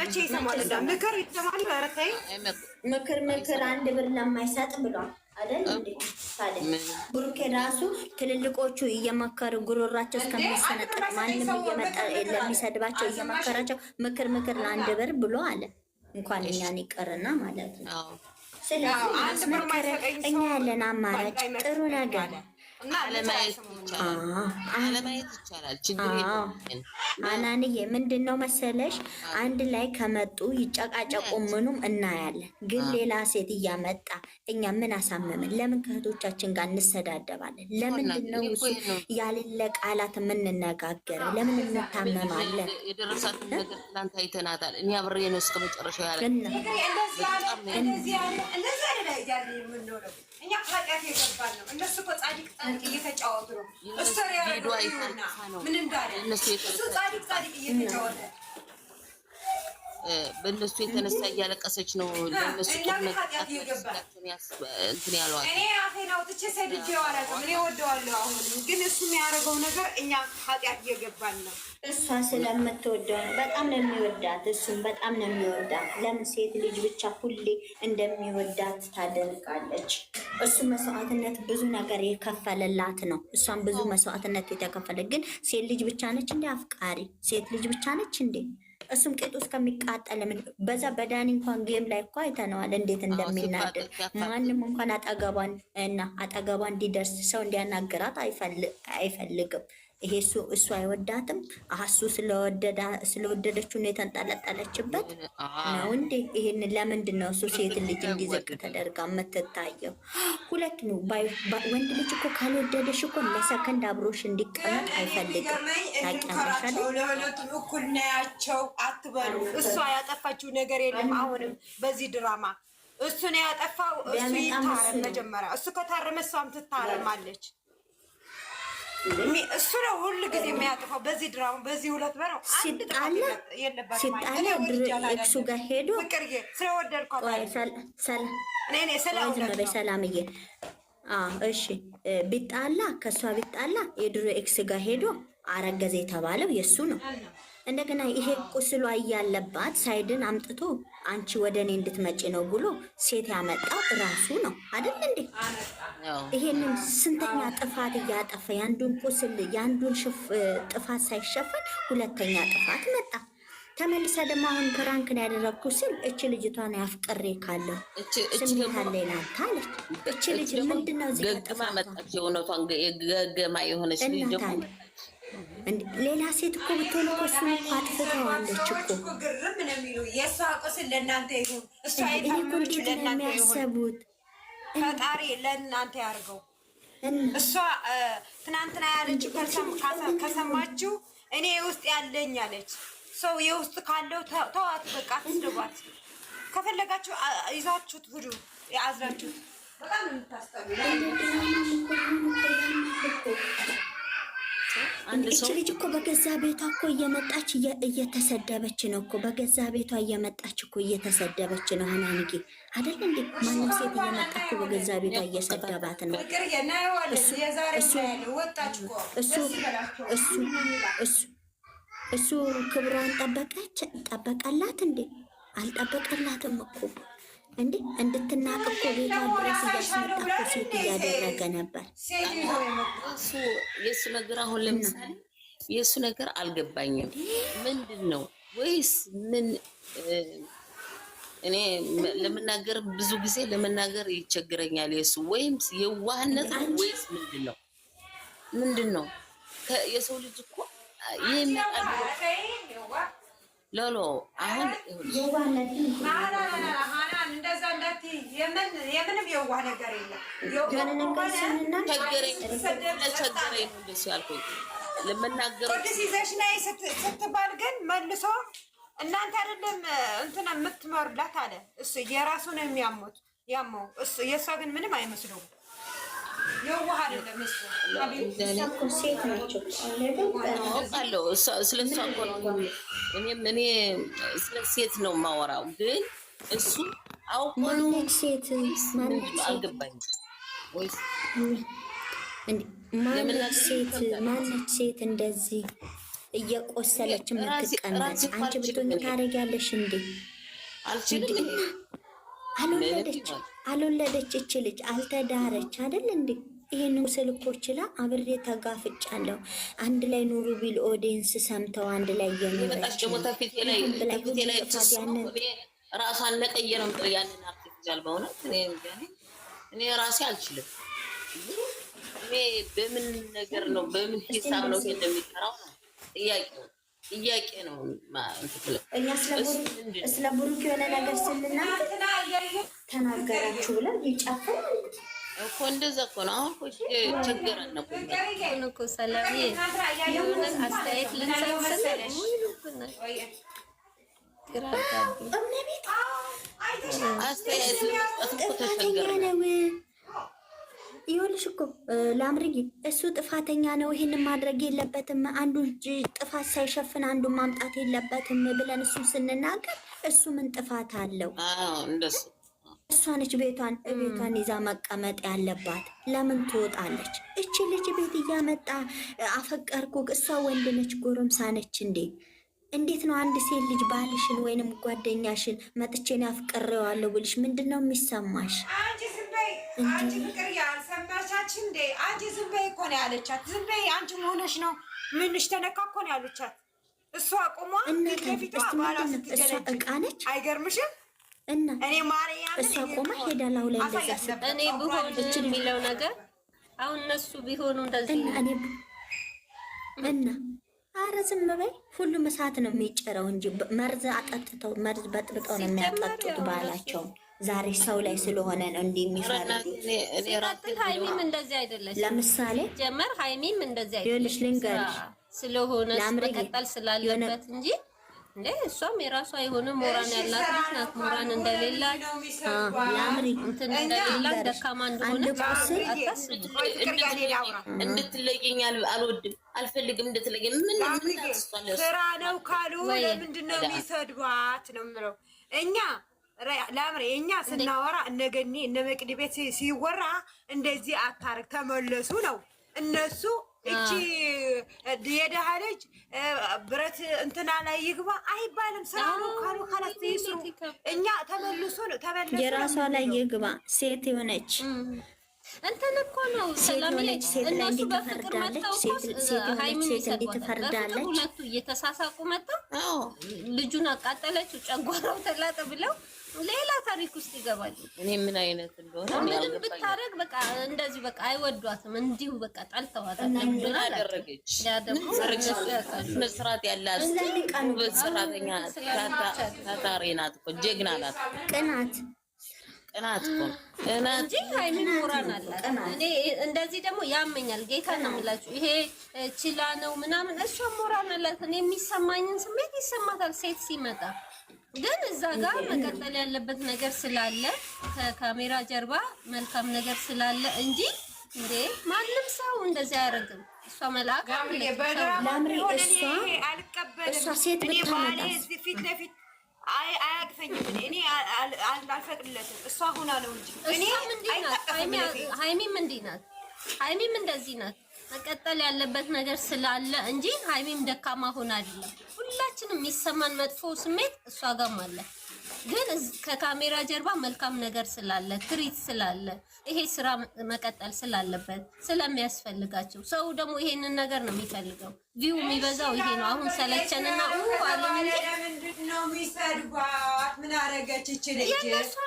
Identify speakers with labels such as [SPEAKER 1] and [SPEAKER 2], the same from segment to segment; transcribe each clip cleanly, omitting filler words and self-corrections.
[SPEAKER 1] መቼ ይሰማል? ምክር ይሰማል። በረታይ
[SPEAKER 2] ምክር አንድ ብር ለማይሰጥ ብሏል አይደል እንዴ? ታዲያ ብሩኬ ራሱ ትልልቆቹ እየመከሩ ጉሮራቸው እስከሚሰነጠቅ ማንም እየመጣ ለሚሰድባቸው እየመከራቸው ምክር ለአንድ ብር ብሎ አለ። እንኳን እኛን ይቀርና ማለት ነው። ስለዚህ ምክር እኛ ያለን አማራጭ ጥሩ ነገር
[SPEAKER 3] አለማየት ይቻላል። ችግር የለም።
[SPEAKER 2] አናንዬ ምንድን ነው መሰለሽ አንድ ላይ ከመጡ ይጨቃጨቁ ምኑም እናያለን። ግን ሌላ ሴት እያመጣ እኛ ምን አሳመምን? ለምን ከእህቶቻችን ጋር እንሰዳደባለን? ለምንድን ነው እሱ ያሌለ ቃላት የምንነጋገረው? ለምን እንታመማለን?
[SPEAKER 3] የደረሳትን ነገር ትናንት አይተናታል። እኔ አብሬ ነው እስከ መጨረሻ ያለ
[SPEAKER 1] እኛ ኃጢአት የገባን ነው። እነሱ እኮ ጻድቅ እየተጫወቱ ነው። እሱ ምን እንዳለ እሱ ጻድቅ እየተጫወተ
[SPEAKER 3] በእነሱ የተነሳ እያለቀሰች ነው። ለእነሱ
[SPEAKER 1] ኃጢአት የገባን
[SPEAKER 3] እንትን ያሏት
[SPEAKER 1] እኔ አፌን አውጥቼ ሰድጄው አላውቅም። እኔ ወደዋለሁ። አሁንም ግን እሱ የሚያደርገው ነገር እኛ ኃጢአት እየገባን ነው።
[SPEAKER 2] እሷ ስለምትወደው ነው። በጣም ነው የሚወዳት። እሱም በጣም ነው የሚወዳት። ለምን ሴት ልጅ ብቻ ሁሌ እንደሚወዳት ታደርጋለች? እሱ መስዋዕትነት ብዙ ነገር የከፈለላት ነው። እሷም ብዙ መስዋዕትነት የተከፈለ ግን ሴት ልጅ ብቻ ነች እንዴ አፍቃሪ? ሴት ልጅ ብቻ ነች እንዴ? እሱም ቄጡ እስከሚቃጠል በዛ በዳኒ እንኳን ጌም ላይ እኮ አይተነዋል እንዴት እንደሚናደድ። ማንም እንኳን አጠገቧ እንዲደርስ ሰው እንዲያናግራት አይፈልግም። ይሄ እሱ አይወዳትም። እሱ ስለወደደችው ነው የተንጠለጠለችበት ነው እንዴ? ይሄን ለምንድን ነው እሱ ሴት ልጅ እንዲዘቅ ተደርጋ የምትታየው? ሁለት ነው። ወንድ ልጅ እኮ ካልወደደሽ እኮ ለሰከንድ አብሮሽ እንዲቀመጥ አይፈልግም። ታውቂያለሽ።
[SPEAKER 1] ለሁለቱም እኩል ናያቸው አትበሉ። እሷ ያጠፋችው ነገር የለም። አሁንም በዚህ ድራማ እሱ ነው ያጠፋው። እሱ ይታረም መጀመሪያ። እሱ ከታረመ እሷም ትታረማለች። እሱ ነው ሁሉ ጊዜ የሚያጠፋው በዚህ ድራማ። በዚህ ሁለት በረው
[SPEAKER 2] ሲጣላ እሱ ጋር ሄዶ ሰላምዬ እሺ ቢጣላ ከእሷ ቢጣላ የድሮ ኤክስ ጋር ሄዶ አረገዘ የተባለው የእሱ ነው። እንደገና ይሄ ቁስሏ እያለባት ሳይድን አምጥቶ አንቺ ወደ እኔ እንድትመጪ ነው ብሎ ሴት ያመጣው ራሱ ነው አይደል እንዴ? ይሄንን ስንተኛ ጥፋት እያጠፋ የአንዱን ቁስል የአንዱን ጥፋት ሳይሸፈን ሁለተኛ ጥፋት መጣ። ተመልሳ ደግሞ አሁን ፕራንክን ያደረግኩ ስል እች ልጅቷን ያፍቅሬ ካለው ስሜት አለ ናት አለች። እች ልጅ ምንድነው እዚህ
[SPEAKER 3] ገግማ መጣች። የእውነቷን ገገማ የሆነች ልጅ ደግሞ
[SPEAKER 2] ሌላ ሴት እኮ ብትሆን እኮ እሱን እኮ አጥፍተዋለች እኮ።
[SPEAKER 1] ግርም ነው የሚሉ የእሷ ቁስል ለእናንተ ይሁን። እሷ
[SPEAKER 2] የታመመችው ለእናንተ የሚያሰቡት
[SPEAKER 1] ፈጣሪ ለእናንተ ያርገው። እሷ ትናንትና ያለችው ከሰማችሁ እኔ ውስጥ ያለኝ አለች። ሰው የውስጥ ካለው ተዋት፣ በቃ አትስደቧት። ከፈለጋችሁ ይዛችሁት ሁሉ የያዛችሁት በጣም የምታስጠሉ
[SPEAKER 2] እች ልጅ እኮ በገዛ ቤቷ እኮ እየመጣች እየተሰደበች ነው እኮ። በገዛ ቤቷ እየመጣች እኮ እየተሰደበች ነው። ሀናንጌ አይደል እንዴ? ማንም ሴት እየመጣ እኮ በገዛ ቤቷ እየሰደባት ነው። እሱ ክብሯን ጠበቀላት እንዴ? አልጠበቀላትም እኮ እንዴ። እንድትናቅ እኮ ቤቷ ድረስ እያስመጣ እኮ ሴት እያደረገ ነበር።
[SPEAKER 3] የእሱ ነገር አሁን ለምሳሌ የእሱ ነገር አልገባኝም። ምንድን ነው ወይስ ምን? እኔ ለመናገር ብዙ ጊዜ ለመናገር ይቸግረኛል። የእሱ ወይም የዋህነት ወይስ ምንድን ነው? የሰው ልጅ እኮ ይህ የሚያቃል ሎሎ አሁን
[SPEAKER 1] እንደዛ እንዳት የምንም የዋህ ነገር የለም።
[SPEAKER 3] ቸገረኝ ነው እንደሱ ያልኩኝ ለመናገር
[SPEAKER 1] ቅዱስ ይዘሽ ነይ ስትባል ግን መልሶ እናንተ አይደለም እንትን የምትመሩላት አለ። እሱ የራሱ ነው ያመው እሱ የእሷ ግን ምንም አይመስለውም። የዋህ አይደለም እሱ
[SPEAKER 2] ሴት ናቸው
[SPEAKER 3] አውቃለሁ። ስለሷ እኮ ነው እኔ ስለ ሴት ነው የማወራው። ግን እሱ አውቆ
[SPEAKER 2] ማነች ሴት
[SPEAKER 3] አልገባኝም። ወይስ
[SPEAKER 2] ማነች ሴት እንደዚህ እየቆሰለች የምትቀመጥ አንቺ ብትሆኚ ታደርጊያለሽ እንዴ?
[SPEAKER 3] አልችልም።
[SPEAKER 2] አልወለደች እች ልጅ አልተዳረች አይደል እንዴ? ይሄን ስልኮች ላ አብሬ ተጋፍጫለሁ። አንድ ላይ ኑሩ ቢል ኦዲየንስ ሰምተው አንድ ላይ እየኖረች
[SPEAKER 3] ራሷን ለቀየረም ያንን አርቲፊሻል በእውነት እኔ ራሴ አልችልም። እኔ በምን ነገር ነው በምን ሂሳብ ነው እንደሚሰራው ነው ጥያቄ ነው።
[SPEAKER 2] እኛ ስለ ብሩክ የሆነ ነገር ስንናገር ተናገራችሁ ብለን ይጨፍራል
[SPEAKER 3] እኮ እንደዛ እኮ ነው። አሁን እኮ ቸገረን እኮ
[SPEAKER 4] ሰላም የሆነ አስተያየት ልንሰጥ
[SPEAKER 3] አስተያየት እኮ ተቸገረን።
[SPEAKER 2] ይኸውልሽ እኮ ላምርጊ እሱ ጥፋተኛ ነው፣ ይሄንን ማድረግ የለበትም፣ አንዱ ጥፋት ሳይሸፍን አንዱ ማምጣት የለበትም ብለን እሱ ስንናገር እሱ ምን ጥፋት አለው?
[SPEAKER 3] እንደሱ
[SPEAKER 2] እሷ ነች ቤቷን ይዛ መቀመጥ ያለባት። ለምን ትወጣለች? እቺ ልጅ ቤት እያመጣ አፈቀርኩ፣ እሷ ወንድ ነች፣ ጎረምሳ ነች እንዴ? እንዴት ነው አንድ ሴት ልጅ ባልሽን ወይንም ጓደኛሽን መጥቼን አፍቅሬዋለሁ ብልሽ ምንድን ነው የሚሰማሽ?
[SPEAKER 1] አንቺ ፍቅር ያልሰማቻችን እንዴ? አንቺ ዝም በይ እኮ ነው ያለቻት። ዝም በይ አንቺ መሆነሽ ነው ምንሽ ተነካ እኮ ነው ያለቻት። እሷ ቆሟ ከፊቷ ባላ ስትጀለጅ
[SPEAKER 2] እቃ ነች።
[SPEAKER 1] አይገርምሽም?
[SPEAKER 2] እና
[SPEAKER 1] እኔ ማርያም
[SPEAKER 2] እሷ ቆማ ሄዳላው ላይ እንደዛ
[SPEAKER 4] እኔ ብሆን የሚለው ነገር አሁን እነሱ ቢሆኑ እንደዚህ
[SPEAKER 2] እና ኧረ ዝም በይ። ሁሉም እሳት ነው የሚጭረው እንጂ መርዝ አጠጥተው መርዝ በጥብጠው ነው የሚያጠጡት ባላቸውን። ዛሬ ሰው ላይ ስለሆነ ነው እንዲህ የሚፈርዱት።
[SPEAKER 4] ሲቀጥል ሀይሚም እንደዚህ አይደለች።
[SPEAKER 2] ለምሳሌ
[SPEAKER 4] ጀመር ሀይሚም እንደዚህ አይደለች።
[SPEAKER 2] ይኸውልሽ ልንገርሽ
[SPEAKER 4] ስለሆነ መቀጠል ስላለበት እንጂ እንዴ እሷም የራሷ የሆነ ሞራን ያላት ናት። ሞራን እንደሌላት
[SPEAKER 2] ላምሪ
[SPEAKER 4] እንትን እንደሌላት ደካማ እንደሆነ
[SPEAKER 3] እንድትለየኝ አልወድም፣ አልፈልግም እንድትለየኝ። ምን
[SPEAKER 1] ስራ ነው ካሉ ለምንድን ነው የሚሰድቧት ነው የምለው። እኛ ላምሪ እኛ ስናወራ እነገኒ እነ መቅዲ ቤት ሲወራ እንደዚህ አታርግ ተመለሱ ነው እነሱ። እቺ የደሃ ልጅ ብረት እንትና ላይ ይግባ አይባልም። ስራ ነው ካሉ ካላት ይስሩ። እኛ ተመልሶ ነው ተመልሶ
[SPEAKER 2] የራሷ ላይ ይግባ። ሴት የሆነች
[SPEAKER 4] እንትን እኮ ነው ሰላም ላይ እነሱ በፍቅር መተው ሃይሚን ይሰጣሉ። ሁለቱ እየተሳሳቁ መተው ልጁን አቃጠለችው፣ ጨጓራው ተላጠ ብለው ሌላ ታሪክ ውስጥ ይገባሉ።
[SPEAKER 3] እኔ ምን አይነት እንደሆነ
[SPEAKER 4] ምንም ብታረግ በቃ እንደዚህ በቃ አይወዷትም። እንዲሁ በቃ ጠልተዋታል።
[SPEAKER 3] ምን አደረገች? ያ ደግሞ መስራት ያላት ሰራተኛ ታታሪ ናት እኮ ጀግና ናት።
[SPEAKER 2] ቅናት
[SPEAKER 3] እኮ
[SPEAKER 4] እንጂ ሃይሚን ሞራል አላት። እኔ እንደዚህ ደግሞ ያመኛል። ጌታ ነው የምላችሁ። ይሄ ችላ ነው ምናምን እሷ ሞራል አላት። እኔ የሚሰማኝን ስሜት ይሰማታል ሴት ሲመጣ። ግን እዛ ጋር መቀጠል ያለበት ነገር ስላለ ከካሜራ ጀርባ መልካም ነገር ስላለ እንጂ እንዴ ማንም ሰው እንደዚህ አያደርግም። እሷ መልአክ
[SPEAKER 2] ላምሪ እሷ ሴት ብታመጣ
[SPEAKER 1] ፊት ለፊት አያቅፈኝም። እኔ አልፈቅድለትም። እሷ ሆና ነው እንጂ
[SPEAKER 4] ሃይሚም እንዲህ ናት። ሃይሚም እንደዚህ ናት። መቀጠል ያለበት ነገር ስላለ እንጂ ሃይሚም ደካማ ሆና አይደለም። ሁላችንም የሚሰማን መጥፎ ስሜት እሷ ጋርም አለ። ግን ከካሜራ ጀርባ መልካም ነገር ስላለ ትሪት ስላለ ይሄ ስራ መቀጠል ስላለበት ስለሚያስፈልጋቸው ሰው ደግሞ ይሄንን ነገር ነው የሚፈልገው። ቪው የሚበዛው ይሄ ነው። አሁን ሰለቸንና አለም እንጂ
[SPEAKER 1] ምንድነው የሚሰድባት? ምን አረገች እቺ ልጅ?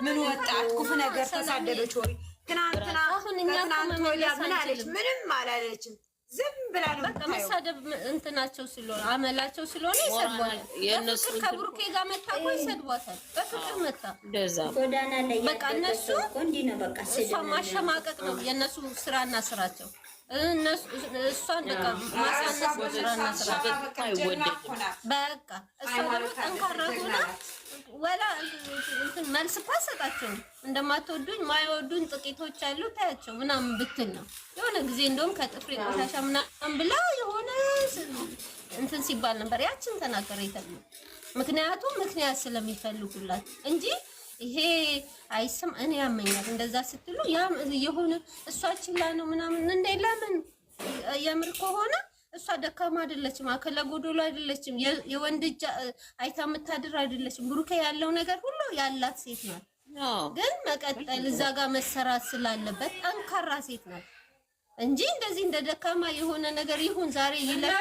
[SPEAKER 1] ምን ወጣት ክፉ ነገር ተሳደበች ወይ? ትናንትና
[SPEAKER 4] አሁን እኛ
[SPEAKER 1] ምን አለች? ምንም አላለችም። ዝም ብላ ነው
[SPEAKER 4] በቃ መሳደብ እንትናቸው ስለሆነ አመላቸው ስለሆነ ይሰድቧል። የነሱ ከብሩኬ ጋር መጣ ወይ ይሰድቧታል። በፍቅር መጣ
[SPEAKER 3] እንደዛ
[SPEAKER 2] ጎዳና ላይ
[SPEAKER 4] በቃ እነሱ
[SPEAKER 2] እንዲህ ነው በቃ
[SPEAKER 4] እሷ ማሸማቀቅ ነው የነሱ ስራና ስራቸው። እነሱ እሷን በቃ ማሳነስ ስራና ስራቸው አይወደድም። በቃ እሷ ደግሞ ጠንካራ ሆና ወላ እንትን መልስ ፓሰጣቸው እንደማትወዱኝ ማይወዱኝ ጥቂቶች አሉ ታያቸው ምናምን ብትል ነው። የሆነ ጊዜ እንደውም ከጥፍሬ ቆሻሻ ምናምን ብላ የሆነ እንትን ሲባል ነበር። ያችን ተናገረ ይተሉ ምክንያቱም ምክንያት ስለሚፈልጉላት እንጂ ይሄ አይስም እኔ ያመኛል እንደዛ ስትሉ ያ የሆነ እሷ ችላ ነው ምናምን እንደ ለምን የምር ከሆነ እሷ ደካማ አይደለችም፣ አከለ ጎዶሎ አይደለችም፣ የወንድ እጅ አይታ የምታድር አይደለችም። ብሩኬ ያለው ነገር ሁሉ ያላት ሴት ናት። ግን መቀጠል እዛ ጋር መሰራት ስላለበት ጠንካራ ሴት ናት እንጂ እንደዚህ እንደ ደካማ የሆነ ነገር ይሁን ዛሬ እድሜዋ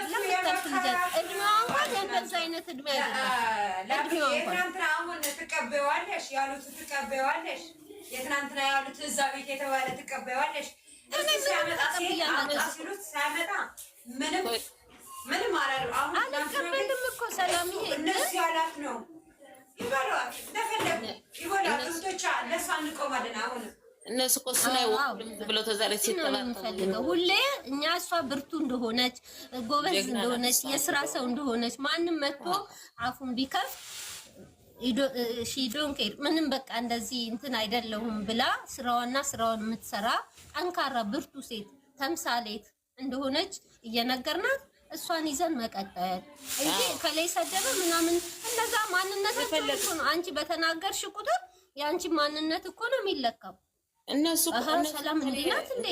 [SPEAKER 4] እንኳን እንደዛ አይነት እድሜ አይደለም። እድሜዋ እንኳን
[SPEAKER 1] አሁን ትቀበዋለሽ ያሉት ትቀበዋለሽ፣ የትናንትና ያሉት እዛ ቤት የተባለ ትቀበዋለሽ። እኔ ሲሉት ሳያመጣ ምንም አላሉ። አሁን
[SPEAKER 4] አልቀበልም እኮ ሰላም ይሄ
[SPEAKER 1] እነሱ ያላት ነው ይበሏት፣ እንደፈለጉ ይበሏት። እህቶቿ ለእሷ እንቆማለን። አሁንም
[SPEAKER 3] እነሱ እኮ እሱን አይወክሉም ብለው ተዛሬ
[SPEAKER 4] ሲተባለው ሁሌ እኛ እሷ ብርቱ እንደሆነች ጎበዝ እንደሆነች የስራ ሰው እንደሆነች ማንም መጥቶ አፉን ቢከፍ ሺዶን ከር ምንም በቃ እንደዚህ እንትን አይደለሁም ብላ ስራዋና ስራውን የምትሰራ ጠንካራ ብርቱ ሴት ተምሳሌት እንደሆነች እየነገርናት እሷን ይዘን መቀጠል እንጂ ከላይ ሰደበ ምናምን እነዛ ማንነታቸው እኮ ነው። አንቺ በተናገርሽ ቁጥር የአንቺ ማንነት እኮ ነው የሚለካው።
[SPEAKER 3] እነሱ
[SPEAKER 4] ሰላም እንዲናት እንዴ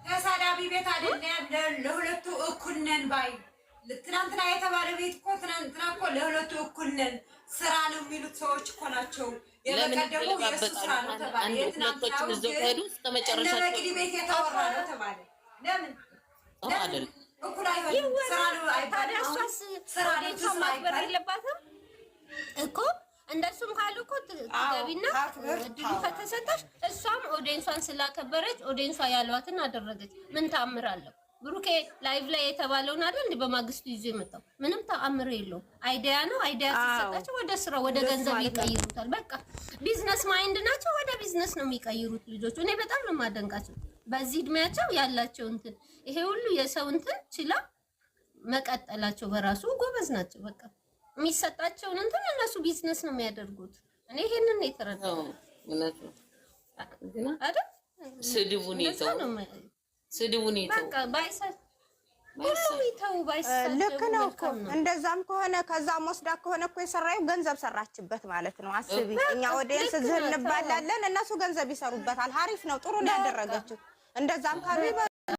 [SPEAKER 1] ተሳዳቢ ቤት አይደለም፣ ለሁለቱ እኩል ነን ባይ። ትናንትና የተባለ ቤት እኮ ትናንትና እኮ ለሁለቱ እኩል ነን ስራ ነው የሚሉት ሰዎች እኮ ናቸው። የበቀደሙ የእሱ ስራ ነው ተባለ። የትናንትናው ግን ቤት የተወራ ነው ተባለ። ለምን እኩል አይሆንም? ስራ ነው አይባልም። ስራ ነው ማክበር የለባትም እኮ እንደሱም ካሉ እኮ ትገቢና እድሉ ከተሰጠሽ እሷም ኦዲየንሷን ስላከበረች ኦዲየንሷ ያሏትን አደረገች። ምን ተአምራለሁ? ብሩኬ ላይቭ ላይ የተባለውን አይደል እንደ በማግስቱ ይዞ የመጣው ምንም ተአምር የለውም። አይዲያ ነው። አይዲያ ሲሰጣቸው ወደ ስራ ወደ ገንዘብ ይቀይሩታል። በቃ ቢዝነስ ማይንድ ናቸው። ወደ ቢዝነስ ነው የሚቀይሩት ልጆቹ። እኔ በጣም ነው የማደንቃቸው በዚህ እድሜያቸው ያላቸው እንትን ይሄ ሁሉ የሰው እንትን ችላ መቀጠላቸው በራሱ ጎበዝ ናቸው። በቃ የሚሰጣቸውን እንትን እነሱ ቢዝነስ ነው የሚያደርጉት። እኔ ይሄንን ነው የተረዳው።
[SPEAKER 3] እውነት ነው
[SPEAKER 4] አይደል?
[SPEAKER 3] ስድቡን
[SPEAKER 4] በቃ ባይሰጥ
[SPEAKER 5] ልክ ነው እኮ እንደዛም ከሆነ ከዛም ወስዳ ከሆነ እኮ የሰራዩ ገንዘብ ሰራችበት ማለት ነው። አስቢ፣ እኛ ኦዲየንስ ዝም እንባላለን፣ እነሱ ገንዘብ ይሰሩበታል። ሀሪፍ ነው፣ ጥሩ ነው ያደረገችው። እንደዛም ካሉ